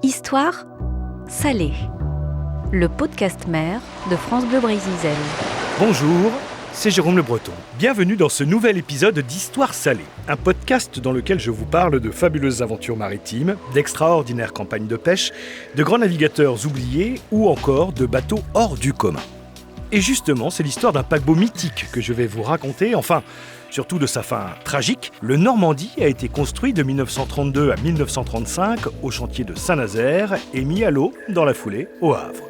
Histoire salée, le podcast mer de France Bleu Brésil. Bonjour, c'est Jérôme Le Breton. Bienvenue dans ce nouvel épisode d'Histoire salée, un podcast dans lequel je vous parle de fabuleuses aventures maritimes, d'extraordinaires campagnes de pêche, de grands navigateurs oubliés ou encore de bateaux hors du commun. Et justement, c'est l'histoire d'un paquebot mythique que je vais vous raconter, enfin, surtout de sa fin tragique. Le Normandie a été construit de 1932 à 1935 au chantier de Saint-Nazaire et mis à l'eau dans la foulée au Havre.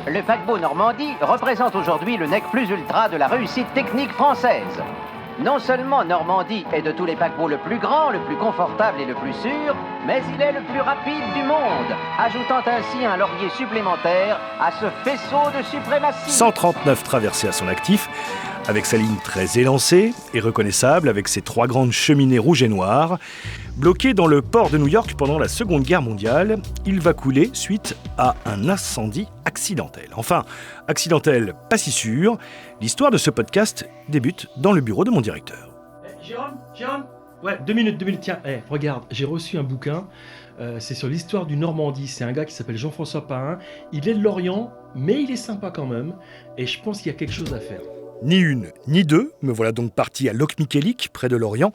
Le paquebot Normandie représente aujourd'hui le nec plus ultra de la réussite technique française. Non seulement Normandie est de tous les paquebots le plus grand, le plus confortable et le plus sûr, mais il est le plus rapide du monde, ajoutant ainsi un laurier supplémentaire à ce faisceau de suprématie. 139 traversées à son actif, avec sa ligne très élancée et reconnaissable avec ses 3 grandes cheminées rouges et noires. Bloqué dans le port de New York pendant la Seconde Guerre mondiale, il va couler suite à un incendie accidentel. Enfin, accidentel, pas si sûr. L'histoire de ce podcast débute dans le bureau de mon directeur. Jérôme Ouais, 2 minutes, tiens, regarde, j'ai reçu un bouquin, c'est sur l'histoire du Normandie, c'est un gars qui s'appelle Jean-François Pahin, il est de Lorient, mais il est sympa quand même, et je pense qu'il y a quelque chose à faire. Ni une, ni deux, me voilà donc parti à Locmiquélic, près de Lorient,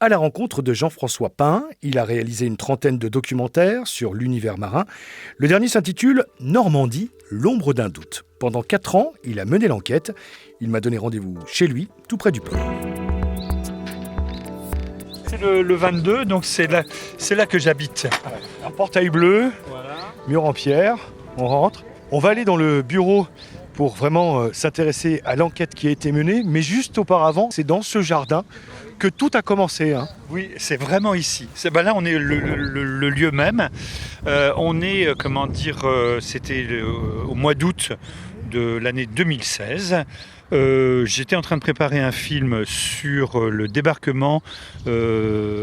à la rencontre de Jean-François Pahin. Il a réalisé une trentaine de documentaires sur l'univers marin. Le dernier s'intitule « Normandie, l'ombre d'un doute ». Pendant 4 ans, il a mené l'enquête. Il m'a donné rendez-vous chez lui, tout près du port. C'est le 22, donc c'est là que j'habite. Un portail bleu, Voilà. mur en pierre, on rentre. On va aller dans le bureau pour vraiment s'intéresser à l'enquête qui a été menée. Mais juste auparavant, c'est dans ce jardin que tout a commencé. Oui, c'est vraiment ici. Là, on est le lieu même. On est, c'était au mois d'août de l'année 2016. J'étais en train de préparer un film sur le débarquement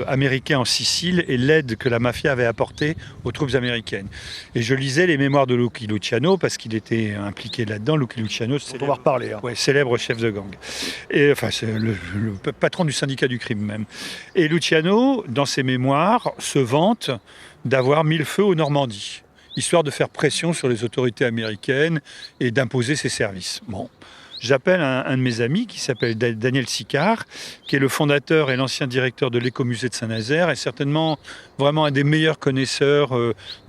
américain en Sicile et l'aide que la mafia avait apportée aux troupes américaines. Et je lisais les mémoires de Lucky Luciano parce qu'il était impliqué là-dedans. Lucky Luciano, On va reparler. célèbre chef de gang. Et, enfin, c'est le patron du syndicat du crime même. Et Luciano, dans ses mémoires, se vante d'avoir mis le feu aux Normandie, histoire de faire pression sur les autorités américaines et d'imposer ses services. Bon. J'appelle un de mes amis qui s'appelle Daniel Sicard, qui est le fondateur et l'ancien directeur de l'écomusée de Saint-Nazaire et certainement vraiment un des meilleurs connaisseurs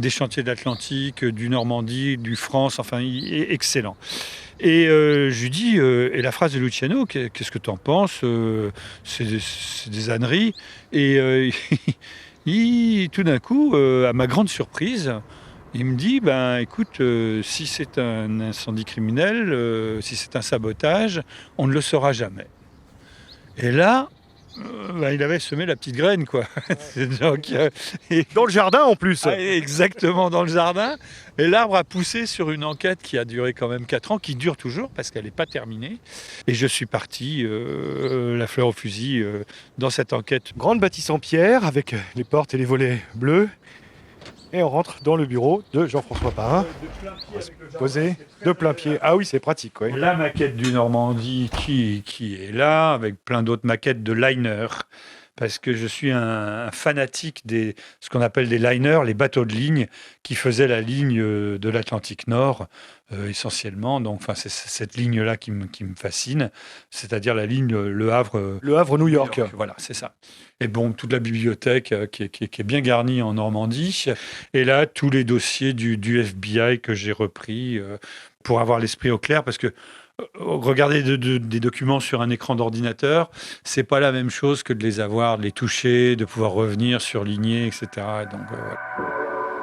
des chantiers de l'Atlantique, du Normandie, du France, enfin, il est excellent. Et je lui dis, et la phrase de Luciano, qu'est-ce que tu en penses c'est des âneries. Et tout d'un coup, à ma grande surprise, il me dit, écoute, si c'est un incendie criminel, si c'est un sabotage, on ne le saura jamais. Et là, il avait semé la petite graine, quoi. Donc, Dans le jardin en plus. Exactement, dans le jardin. Et l'arbre a poussé sur une enquête qui a duré quand même 4 ans, qui dure toujours parce qu'elle n'est pas terminée. Et je suis parti, la fleur au fusil, dans cette enquête. Grande bâtisse en pierre avec les portes et les volets bleus. Et on rentre dans le bureau de Jean-François Pahin. Posé de plein pied. Ah oui, c'est pratique. Ouais. La maquette du Normandie qui est là, avec plein d'autres maquettes de liners. Parce que je suis un fanatique ce qu'on appelle des liners, les bateaux de ligne, qui faisaient la ligne de l'Atlantique Nord, essentiellement. Donc, c'est cette ligne-là qui me fascine, c'est-à-dire la ligne Le Havre-New York. Voilà, c'est ça. Et bon, toute la bibliothèque qui est bien garnie en Normandie. Et là, tous les dossiers du FBI que j'ai repris pour avoir l'esprit au clair, parce que regarder des documents sur un écran d'ordinateur, c'est pas la même chose que de les avoir, de les toucher, de pouvoir revenir, surligner, etc. Donc, voilà.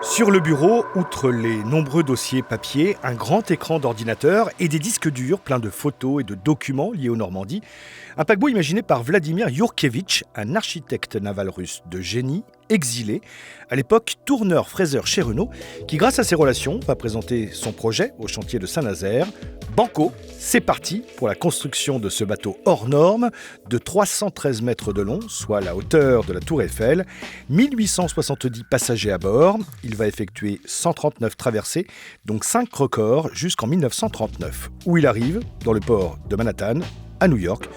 Sur le bureau, outre les nombreux dossiers papier, un grand écran d'ordinateur et des disques durs pleins de photos et de documents liés aux Normandies. Un paquebot imaginé par Vladimir Yourkevitch, un architecte naval russe de génie, exilé, à l'époque tourneur-fraiseur chez Renault, qui grâce à ses relations va présenter son projet au chantier de Saint-Nazaire. Banco, c'est parti pour la construction de ce bateau hors norme de 313 mètres de long, soit la hauteur de la Tour Eiffel, 1870 passagers à bord. Il va effectuer 139 traversées, donc 5 records jusqu'en 1939, où il arrive dans le port de Manhattan, à New York,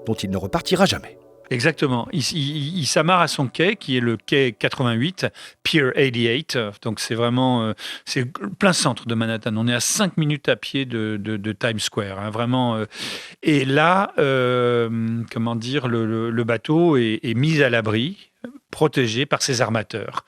dont il ne repartira jamais. Exactement. Il s'amarre à son quai, qui est le quai 88, Pier 88. Donc c'est vraiment, c'est plein centre de Manhattan. On est à 5 minutes à pied de Times Square, hein, vraiment. Et là, comment dire, le bateau est mis à l'abri, protégé par ses armateurs,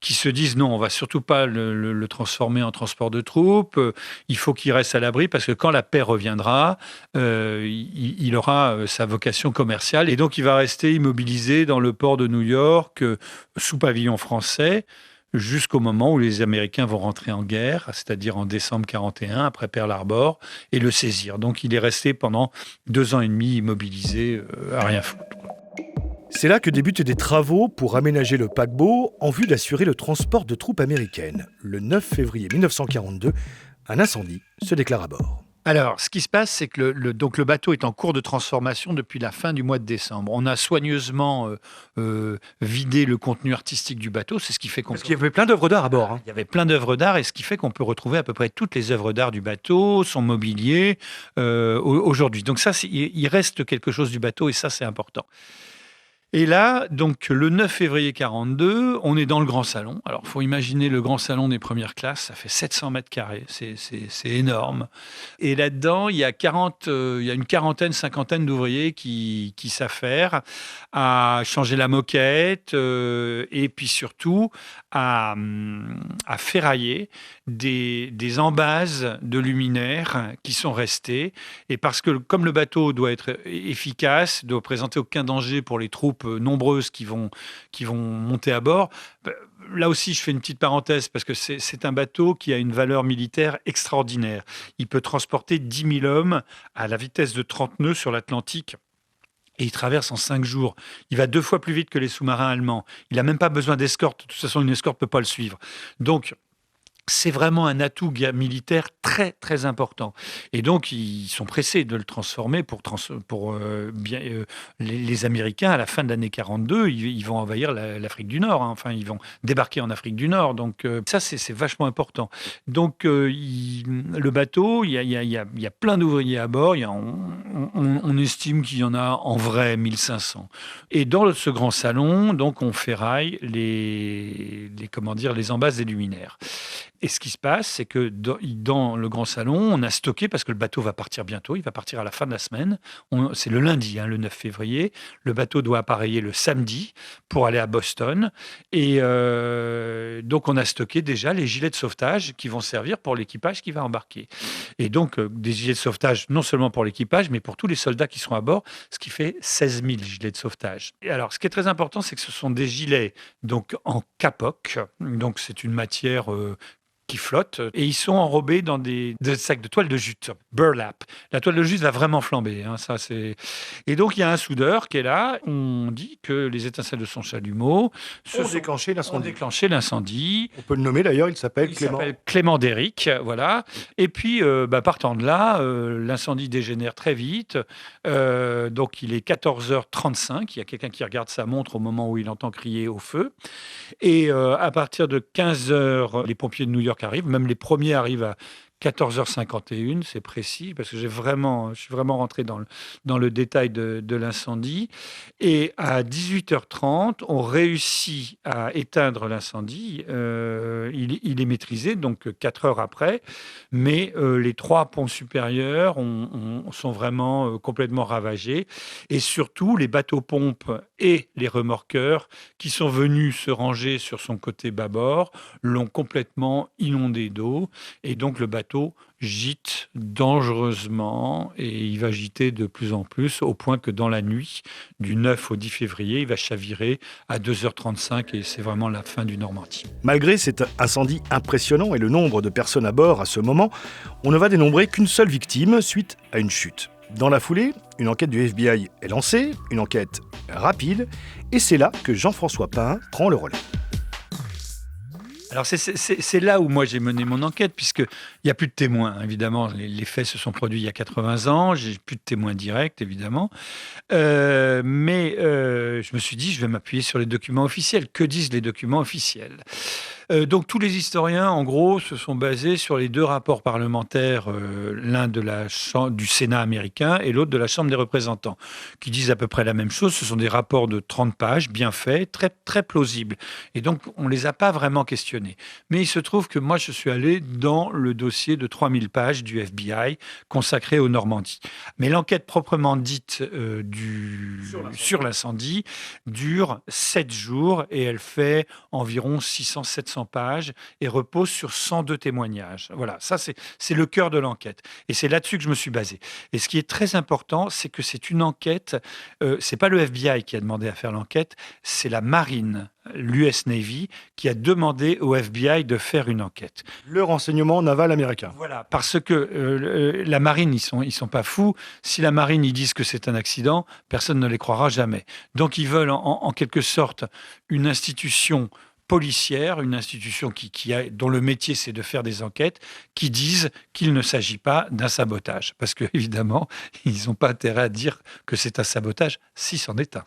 qui se disent non, on va surtout pas le transformer en transport de troupes, il faut qu'il reste à l'abri parce que quand la paix reviendra, il aura sa vocation commerciale et donc il va rester immobilisé dans le port de New York sous pavillon français jusqu'au moment où les Américains vont rentrer en guerre, c'est-à-dire en décembre 41, après Pearl Harbor, et le saisir. Donc il est resté pendant 2 ans et demi immobilisé à rien foutre. C'est là que débutent des travaux pour aménager le paquebot en vue d'assurer le transport de troupes américaines. Le 9 février 1942, un incendie se déclare à bord. Alors, ce qui se passe, c'est que le bateau est en cours de transformation depuis la fin du mois de décembre. On a soigneusement vidé le contenu artistique du bateau. C'est ce qui fait qu'on... Parce qu'il y avait plein d'œuvres d'art à bord. Il y avait plein d'œuvres d'art et ce qui fait qu'on peut retrouver à peu près toutes les œuvres d'art du bateau, son mobilier, aujourd'hui. Donc ça, il reste quelque chose du bateau et ça, c'est important. Et là, donc le 9 février 42, on est dans le grand salon. Alors, il faut imaginer le grand salon des premières classes, ça fait 700 mètres carrés, c'est énorme. Et là-dedans, il y a une quarantaine, cinquantaine d'ouvriers qui s'affairent à changer la moquette et puis surtout à ferrailler des embases de luminaires qui sont restés. Et parce que comme le bateau doit être efficace, ne doit présenter aucun danger pour les troupes nombreuses qui vont monter à bord, là aussi, je fais une petite parenthèse parce que c'est un bateau qui a une valeur militaire extraordinaire. Il peut transporter 10 000 hommes à la vitesse de 30 nœuds sur l'Atlantique. Et il traverse en 5 jours. Il va 2 fois plus vite que les sous-marins allemands. Il n'a même pas besoin d'escorte. De toute façon, une escorte ne peut pas le suivre. Donc, c'est vraiment un atout militaire très, très important. Et donc, ils sont pressés de le transformer pour les Américains, à la fin de l'année 42, ils vont envahir l'Afrique du Nord. Hein. Enfin, ils vont débarquer en Afrique du Nord. Donc, ça, c'est vachement important. Donc, le bateau, il y a plein d'ouvriers à bord. On estime qu'il y en a en vrai 1500. Et dans ce grand salon, donc, on ferraille les embases des luminaires. Et ce qui se passe, c'est que dans le grand salon, on a stocké, parce que le bateau va partir bientôt, il va partir à la fin de la semaine, c'est le lundi, le 9 février, le bateau doit appareiller le samedi pour aller à Boston, et donc on a stocké déjà les gilets de sauvetage qui vont servir pour l'équipage qui va embarquer. Et donc des gilets de sauvetage non seulement pour l'équipage, mais pour tous les soldats qui seront à bord, ce qui fait 16 000 gilets de sauvetage. Et alors, ce qui est très important, c'est que ce sont des gilets donc en capoc, donc c'est une matière qui flottent, et ils sont enrobés dans des sacs de toile de jute, burlap. La toile de jute va vraiment flamber. Hein, ça, c'est... Et donc, il y a un soudeur qui est là. On dit que les étincelles de son chalumeau ont déclenché l'incendie. On peut le nommer d'ailleurs, il s'appelle Clément Déric, voilà. Et puis, partant de là, l'incendie dégénère très vite. Donc, il est 14h35. Il y a quelqu'un qui regarde sa montre au moment où il entend crier au feu. Et à partir de 15h, les pompiers de New York arrivent. Même les premiers arrivent à 14h51, c'est précis, parce que je suis vraiment rentré dans le détail de l'incendie. Et à 18h30, on réussit à éteindre l'incendie. Il est maîtrisé, donc 4 heures après. Mais les 3 ponts supérieurs sont vraiment complètement ravagés. Et surtout, les bateaux-pompes et les remorqueurs qui sont venus se ranger sur son côté bâbord l'ont complètement inondé d'eau. Et donc, le bateau gîte dangereusement et il va gîter de plus en plus au point que dans la nuit du 9 au 10 février, il va chavirer à 2h35 et c'est vraiment la fin du Normandie. Malgré cet incendie impressionnant et le nombre de personnes à bord à ce moment, on ne va dénombrer qu'une seule victime suite à une chute. Dans la foulée, une enquête du FBI est lancée, une enquête rapide, et c'est là que Jean-François Pain prend le relais. Alors c'est là où moi j'ai mené mon enquête, puisqu'il n'y a plus de témoins. Évidemment, les faits se sont produits il y a 80 ans, j'ai plus de témoins directs, évidemment. Mais je me suis dit, je vais m'appuyer sur les documents officiels. Que disent les documents officiels ? Donc tous les historiens, en gros, se sont basés sur les deux rapports parlementaires, l'un du Sénat américain et l'autre de la Chambre des représentants, qui disent à peu près la même chose. Ce sont des rapports de 30 pages, bien faits, très, très plausibles. Et donc, on ne les a pas vraiment questionnés. Mais il se trouve que moi, je suis allé dans le dossier de 3000 pages du FBI consacré aux Normandies. Mais l'enquête proprement dite sur l'incendie dure 7 jours et elle fait environ 600-700 pages et repose sur 102 témoignages. Voilà, ça c'est le cœur de l'enquête. Et c'est là-dessus que je me suis basé. Et ce qui est très important, c'est que c'est une enquête, c'est pas le FBI qui a demandé à faire l'enquête, c'est la marine, l'US Navy, qui a demandé au FBI de faire une enquête. Le renseignement naval américain. Voilà, parce que la marine, ils sont pas fous. Si la marine, ils disent que c'est un accident, personne ne les croira jamais. Donc ils veulent en quelque sorte une institution policière, une institution dont le métier c'est de faire des enquêtes, qui disent qu'il ne s'agit pas d'un sabotage. Parce que évidemment, ils n'ont pas intérêt à dire que c'est un sabotage si c'en est un.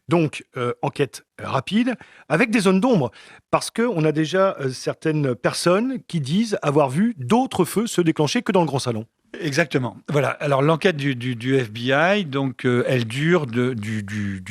Donc, enquête rapide, avec des zones d'ombre, parce qu'on a déjà certaines personnes qui disent avoir vu d'autres feux se déclencher que dans le grand salon. Exactement. Voilà. Alors l'enquête du FBI, donc elle dure du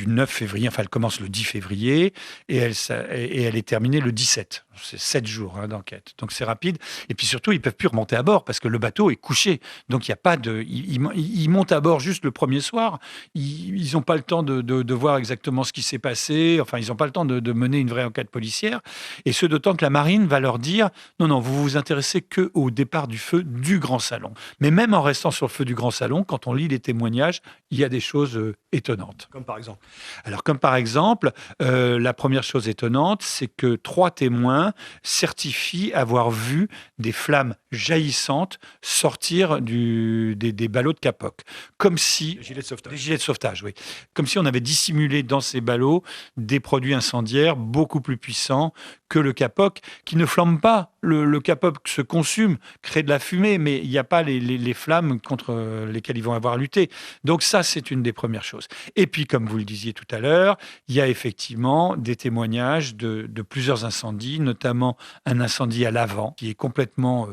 9 février. Enfin, elle commence le 10 février et elle est terminée le 17. C'est 7 jours d'enquête. Donc c'est rapide. Et puis surtout, ils peuvent plus remonter à bord parce que le bateau est couché. Donc il y a pas de. Ils montent à bord juste le premier soir. Ils n'ont pas le temps de voir exactement ce qui s'est passé. Enfin, ils n'ont pas le temps de mener une vraie enquête policière. Et ce d'autant que la marine va leur dire non, vous vous intéressez que au départ du feu du grand salon. Mais même en restant sur le feu du grand salon, quand on lit les témoignages, il y a des choses étonnantes. Comme par exemple. Alors, comme par exemple, la première chose étonnante, c'est que 3 témoins certifient avoir vu des flammes jaillissantes sortir des ballots de Capoc. Comme si... Les gilets de sauvetage. Des gilets de sauvetage, oui. Comme si on avait dissimulé dans ces ballots des produits incendiaires beaucoup plus puissants que le Capoc, qui ne flambe pas. Le Capoc se consume, crée de la fumée, mais il n'y a pas les flammes contre lesquelles ils vont avoir lutté. Donc ça, c'est une des premières choses. Et puis, comme vous le disiez tout à l'heure, il y a effectivement des témoignages de plusieurs incendies, notamment un incendie à l'avant, qui est complètement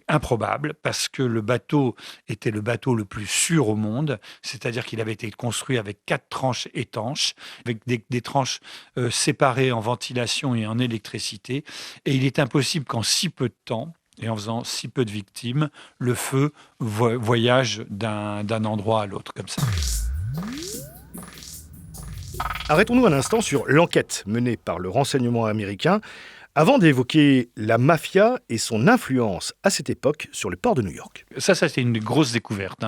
improbable, parce que le bateau était le bateau le plus sûr au monde, c'est-à-dire qu'il avait été construit avec 4 tranches étanches, avec des tranches séparées en ventilation et en électricité, et il est impossible qu'en si peu de temps, et en faisant si peu de victimes, le feu voyage d'un endroit à l'autre, comme ça. Arrêtons-nous un instant sur l'enquête menée par le renseignement américain, avant d'évoquer la mafia et son influence à cette époque sur le port de New York. Ça c'était une grosse découverte.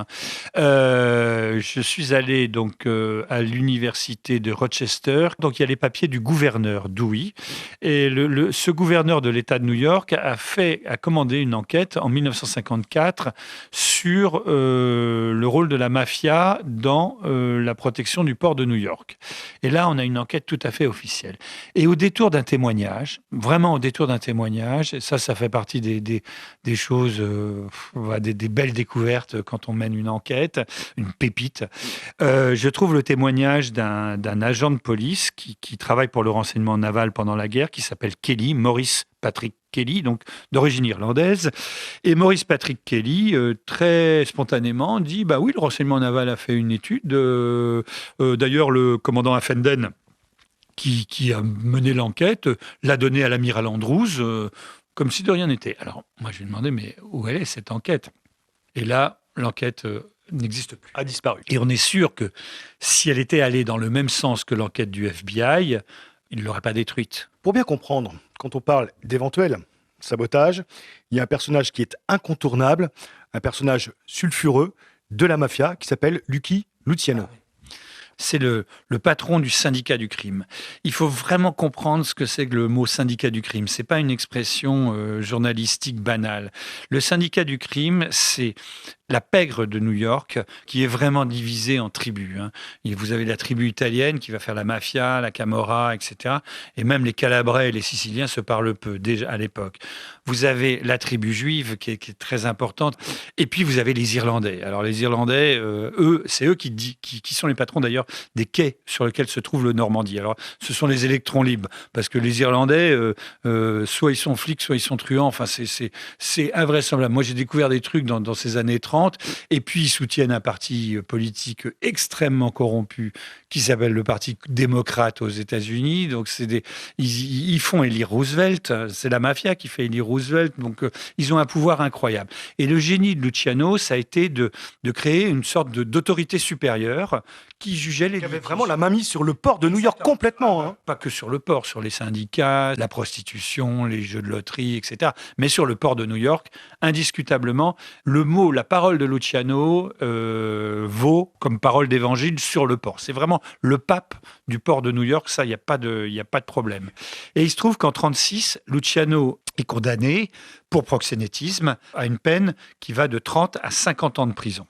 Je suis allé donc à l'université de Rochester. Donc il y a les papiers du gouverneur Dewey. Et ce gouverneur de l'État de New York a commandé une enquête en 1954 sur le rôle de la mafia dans la protection du port de New York. Et là, on a une enquête tout à fait officielle. Et au détour d'un témoignage, vraiment au détour d'un témoignage, et ça fait partie des choses, des belles découvertes quand on mène une enquête, une pépite. Je trouve le témoignage d'un agent de police qui travaille pour le renseignement naval pendant la guerre, qui s'appelle Kelly, Maurice Patrick Kelly, donc d'origine irlandaise. Et Maurice Patrick Kelly, très spontanément, dit bah oui, le renseignement naval a fait une étude. D'ailleurs, le commandant Affenden, qui a mené l'enquête, l'a donnée à l'amiral Andrews, comme si de rien n'était. Alors, moi, je lui ai demandé, mais où elle est, cette enquête ? Et là, l'enquête n'existe plus. A disparu. Et on est sûr que si elle était allée dans le même sens que l'enquête du FBI, il ne l'aurait pas détruite. Pour bien comprendre, quand on parle d'éventuel sabotage, il y a un personnage qui est incontournable, un personnage sulfureux de la mafia qui s'appelle Lucky Luciano. c'est le patron du syndicat du crime. Il faut vraiment comprendre ce que c'est que le mot syndicat du crime. C'est pas une expression journalistique banale. Le syndicat du crime, c'est la pègre de New York, qui est vraiment divisée en tribus. Et vous avez la tribu italienne qui va faire la mafia, la camorra, etc. Et même les Calabrais et les Siciliens se parlent peu, déjà à l'époque. Vous avez la tribu juive qui est très importante. Et puis vous avez les Irlandais. Alors les Irlandais, c'est eux qui sont les patrons d'ailleurs des quais sur lesquels se trouve le Normandie. Alors ce sont les électrons libres, parce que les Irlandais, soit ils sont flics, soit ils sont truands. Enfin, c'est invraisemblable. Moi, j'ai découvert des trucs dans ces années 30. Et puis, ils soutiennent un parti politique extrêmement corrompu qui s'appelle le Parti démocrate aux États-Unis. Donc, ils font élire Roosevelt. C'est la mafia qui fait élire Roosevelt. Donc, ils ont un pouvoir incroyable. Et le génie de Luciano, ça a été de créer une sorte d'autorité supérieure qui jugeait les... Il y avait vraiment la main mise sur le port de New York complètement. Pas que sur le port, sur les syndicats, la prostitution, les jeux de loterie, etc. Mais sur le port de New York, indiscutablement, la parole de Luciano vaut comme parole d'évangile sur le port. C'est vraiment le pape du port de New York, ça, il n'y a pas de problème. Et il se trouve qu'en 1936, Luciano est condamné pour proxénétisme à une peine qui va de 30 à 50 ans de prison.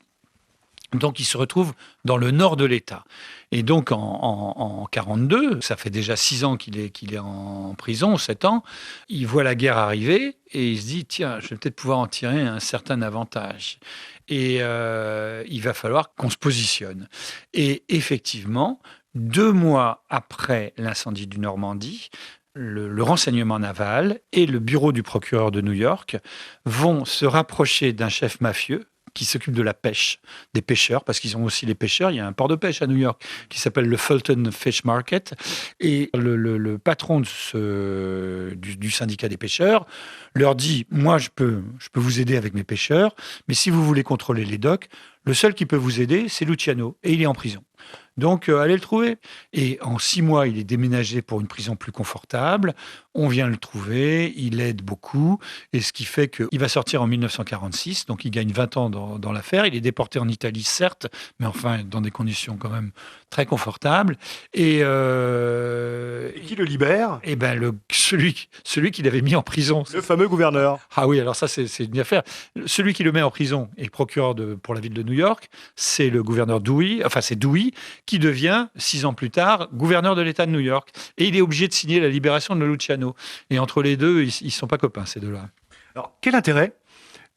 Donc, il se retrouve dans le nord de l'État. Et donc, en 42, ça fait déjà 6 ans qu'il est en prison, 7 ans, il voit la guerre arriver et il se dit, tiens, je vais peut-être pouvoir en tirer un certain avantage. Et il va falloir qu'on se positionne. Et effectivement, 2 mois après l'incendie du Normandie, le renseignement naval et le bureau du procureur de New York vont se rapprocher d'un chef mafieux qui s'occupe de la pêche, des pêcheurs, parce qu'ils ont aussi les pêcheurs. Il y a un port de pêche à New York qui s'appelle le Fulton Fish Market. Et le patron du syndicat des pêcheurs leur dit, moi, je peux vous aider avec mes pêcheurs, mais si vous voulez contrôler les docks, le seul qui peut vous aider, c'est Luciano, et il est en prison. Donc, allez le trouver. Et en 6 mois, il est déménagé pour une prison plus confortable. On vient le trouver, il aide beaucoup. Et ce qui fait qu'il va sortir en 1946. Donc, il gagne 20 ans dans l'affaire. Il est déporté en Italie, certes, mais enfin, dans des conditions quand même très confortables. Et qui le libère? Eh ben, celui qu'il avait mis en prison. Le fameux gouverneur. Ah oui, alors ça, c'est une affaire. Celui qui le met en prison et procureur pour la ville de New York, c'est le gouverneur Dewey. Enfin, c'est Dewey qui devient, 6 ans plus tard, gouverneur de l'État de New York. Et il est obligé de signer la libération de Luciano. Et entre les deux, ils ne sont pas copains, ces deux-là. Alors, quel intérêt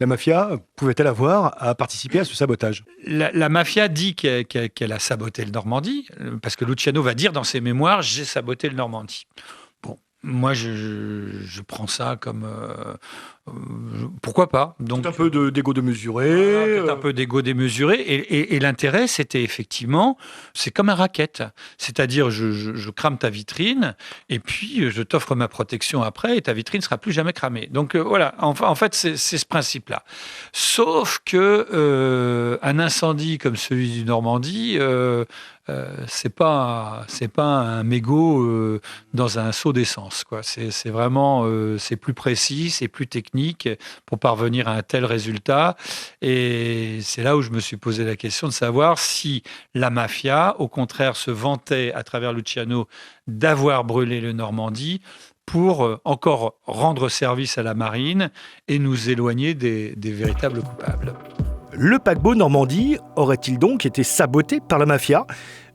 la mafia pouvait-elle avoir à participer à ce sabotage? La mafia dit qu'elle a saboté le Normandie, parce que Luciano va dire dans ses mémoires « j'ai saboté le Normandie ». Bon, moi, je prends ça comme... pourquoi pas? Donc, un peu d'égo démesuré. Un peu d'égo démesuré. Et l'intérêt, c'était effectivement, c'est comme un racket. C'est-à-dire, je crame ta vitrine et puis je t'offre ma protection après et ta vitrine ne sera plus jamais cramée. Donc voilà, en fait, c'est ce principe-là. Sauf que un incendie comme celui du Normandie, c'est pas un mégot dans un seau d'essence, quoi. C'est vraiment, c'est plus précis, c'est plus technique pour parvenir à un tel résultat. Et c'est là où je me suis posé la question de savoir si la mafia, au contraire, se vantait à travers Luciano d'avoir brûlé le Normandie pour encore rendre service à la marine et nous éloigner des véritables coupables. Le paquebot Normandie aurait-il donc été saboté par la mafia?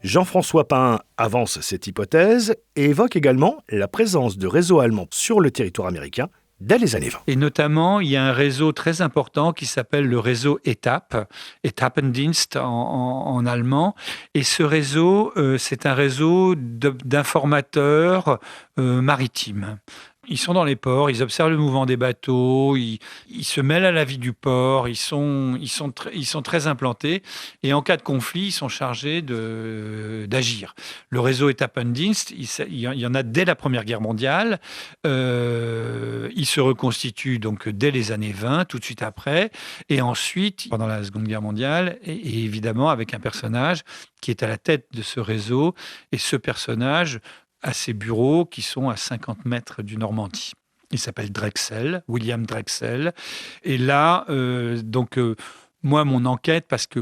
Jean-François Pain avance cette hypothèse et évoque également la présence de réseaux allemands sur le territoire américain dès les années 20. Et notamment, il y a un réseau très important qui s'appelle le réseau Etappendienst en allemand. Et ce réseau, c'est un réseau d'informateurs maritimes. Ils sont dans les ports, ils observent le mouvement des bateaux, ils se mêlent à la vie du port, ils sont très implantés et en cas de conflit, ils sont chargés d'agir. Le réseau Etappendienst, il y en a dès la Première Guerre mondiale. Il se reconstitue donc dès les années 20, tout de suite après, et ensuite pendant la Seconde Guerre mondiale, et évidemment avec un personnage qui est à la tête de ce réseau, et ce personnage à ses bureaux qui sont à 50 mètres du Normandie. Il s'appelle Drexel, William Drexel. Et là, moi, mon enquête, parce que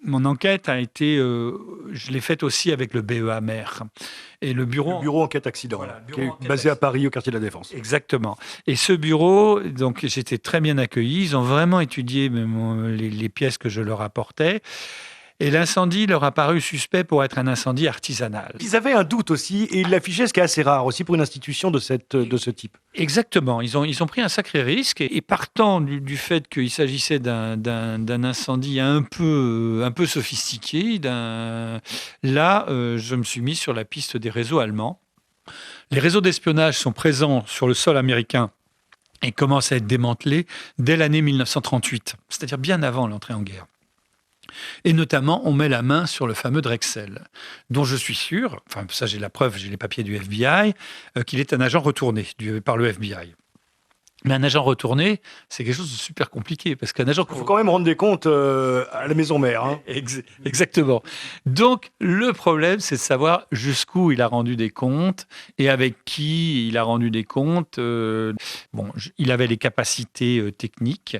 mon enquête a été, je l'ai faite aussi avec le BEA mer. Et le bureau enquête accident, Voilà, qui bureau est enquête basé à accident. Paris, au quartier de la Défense. Exactement. Et ce bureau, donc j'étais très bien accueilli. Ils ont vraiment étudié les pièces que je leur apportais. Et l'incendie leur a paru suspect pour être un incendie artisanal. Ils avaient un doute aussi, et ils l'affichaient, ce qui est assez rare aussi pour une institution de ce type. Exactement. Ils ont pris un sacré risque. Et partant du fait qu'il s'agissait d'un incendie un peu sophistiqué, je me suis mis sur la piste des réseaux allemands. Les réseaux d'espionnage sont présents sur le sol américain et commencent à être démantelés dès l'année 1938, c'est-à-dire bien avant l'entrée en guerre. Et notamment, on met la main sur le fameux Drexel, dont je suis sûr, enfin ça j'ai la preuve, j'ai les papiers du FBI, qu'il est un agent retourné par le FBI. Mais un agent retourné, c'est quelque chose de super compliqué, parce qu'un agent... Il faut quand même rendre des comptes à la maison mère. Hein. Exactement. Donc, le problème, c'est de savoir jusqu'où il a rendu des comptes et avec qui il a rendu des comptes. Il avait les capacités techniques,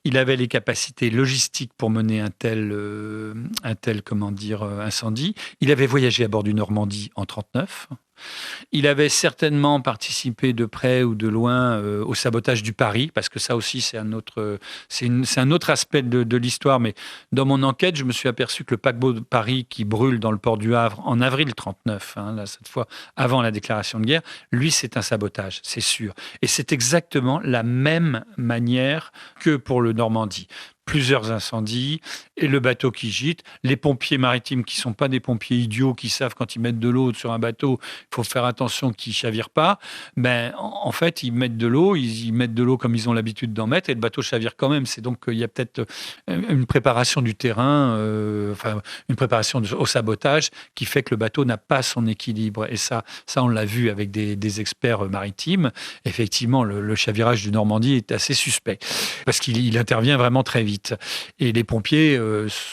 il avait les capacités logistiques pour mener un tel incendie. Il avait voyagé à bord du Normandie en 1939. Il avait certainement participé de près ou de loin au sabotage du Paris, parce que ça aussi, c'est un autre aspect de l'histoire. Mais dans mon enquête, je me suis aperçu que le paquebot de Paris qui brûle dans le port du Havre en avril 1939, là, cette fois avant la déclaration de guerre, lui, c'est un sabotage, c'est sûr. Et c'est exactement la même manière que pour le Normandie. Plusieurs incendies et le bateau qui gîte. Les pompiers maritimes qui ne sont pas des pompiers idiots qui savent quand ils mettent de l'eau sur un bateau, il faut faire attention qu'ils ne chavirent pas. En fait, ils mettent de l'eau, ils mettent de l'eau comme ils ont l'habitude d'en mettre et le bateau chavire quand même. C'est donc qu'il y a peut-être une préparation du terrain, une préparation au sabotage qui fait que le bateau n'a pas son équilibre. Et ça on l'a vu avec des experts maritimes. Effectivement, le chavirage du Normandie est assez suspect parce qu'il intervient vraiment très vite. Et les pompiers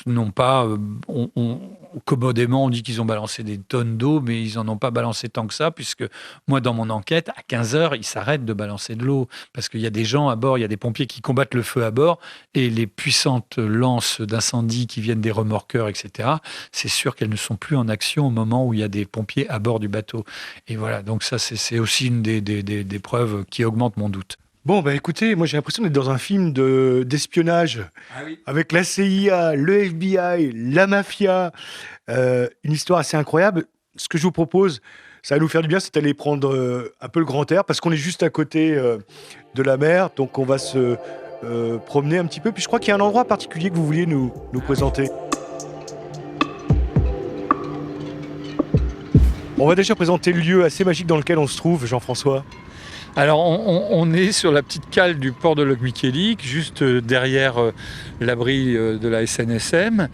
n'ont pas... commodément, on dit qu'ils ont balancé des tonnes d'eau, mais ils n'en ont pas balancé tant que ça, puisque moi, dans mon enquête, à 15h, ils s'arrêtent de balancer de l'eau, parce qu'il y a des gens à bord, il y a des pompiers qui combattent le feu à bord, et les puissantes lances d'incendie qui viennent des remorqueurs, etc., c'est sûr qu'elles ne sont plus en action au moment où il y a des pompiers à bord du bateau. Et voilà, donc ça, c'est aussi une des preuves qui augmente mon doute. Bon, écoutez, moi j'ai l'impression d'être dans un film d'espionnage avec la CIA, le FBI, la mafia, une histoire assez incroyable. Ce que je vous propose, ça va nous faire du bien, c'est d'aller prendre un peu le grand air parce qu'on est juste à côté de la mer, donc on va se promener un petit peu. Puis je crois qu'il y a un endroit particulier que vous vouliez nous présenter. On va déjà présenter le lieu assez magique dans lequel on se trouve, Jean-François. Alors, on est sur la petite cale du port de Locmiquélic, juste derrière l'abri de la SNSM.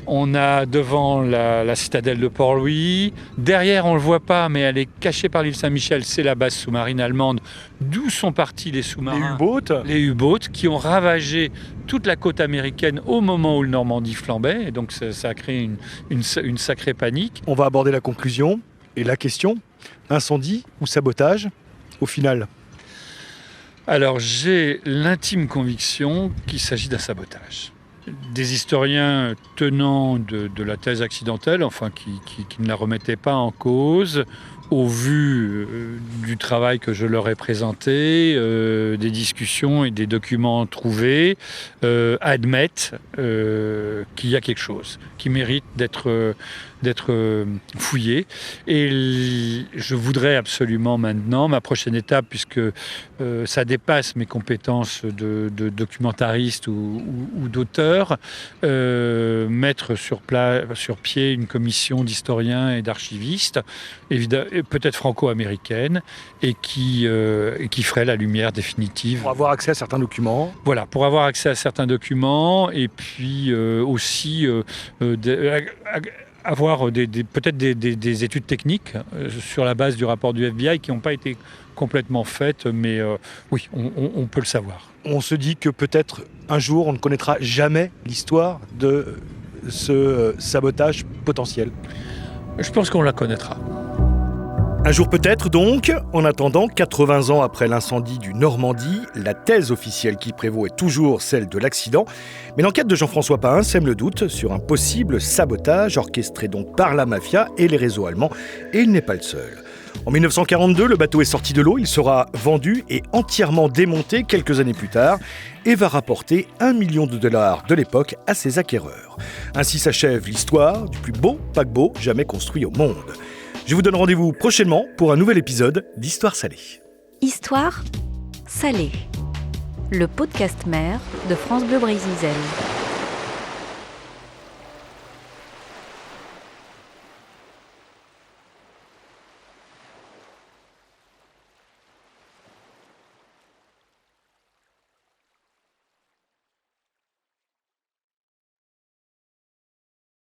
On a devant la citadelle de Port-Louis. Derrière, on ne le voit pas, mais elle est cachée par l'île Saint-Michel. C'est la base sous-marine allemande, d'où sont partis les sous-marins. Les U-boats qui ont ravagé toute la côte américaine au moment où le Normandie flambait. Et donc, ça a créé une sacrée panique. On va aborder la conclusion et la question. Incendie ou sabotage ? Au final? Alors, j'ai l'intime conviction qu'il s'agit d'un sabotage. Des historiens tenant de la thèse accidentelle, enfin qui ne la remettaient pas en cause, au vu du travail que je leur ai présenté, des discussions et des documents trouvés, admettent qu'il y a quelque chose qui mérite d'être fouillé. Et je voudrais absolument maintenant, ma prochaine étape, puisque ça dépasse mes compétences de documentariste ou d'auteur, mettre sur pied une commission d'historiens et d'archivistes, évidemment, peut-être franco-américaine, et qui ferait la lumière définitive. Pour avoir accès à certains documents. Voilà, pour avoir accès à certains documents, et puis aussi avoir peut-être des études techniques sur la base du rapport du FBI qui n'ont pas été complètement faites, mais oui, on peut le savoir. On se dit que peut-être un jour, on ne connaîtra jamais l'histoire de ce sabotage potentiel. Je pense qu'on la connaîtra. Un jour peut-être donc. En attendant, 80 ans après l'incendie du Normandie, la thèse officielle qui prévaut est toujours celle de l'accident. Mais l'enquête de Jean-François Pahin sème le doute sur un possible sabotage orchestré donc par la mafia et les réseaux allemands. Et il n'est pas le seul. En 1942, le bateau est sorti de l'eau, il sera vendu et entièrement démonté quelques années plus tard et va rapporter $1 million de l'époque à ses acquéreurs. Ainsi s'achève l'histoire du plus beau paquebot jamais construit au monde. Je vous donne rendez-vous prochainement pour un nouvel épisode d'Histoire salée. Histoire salée. Le podcast mer de France Bleu Brésil.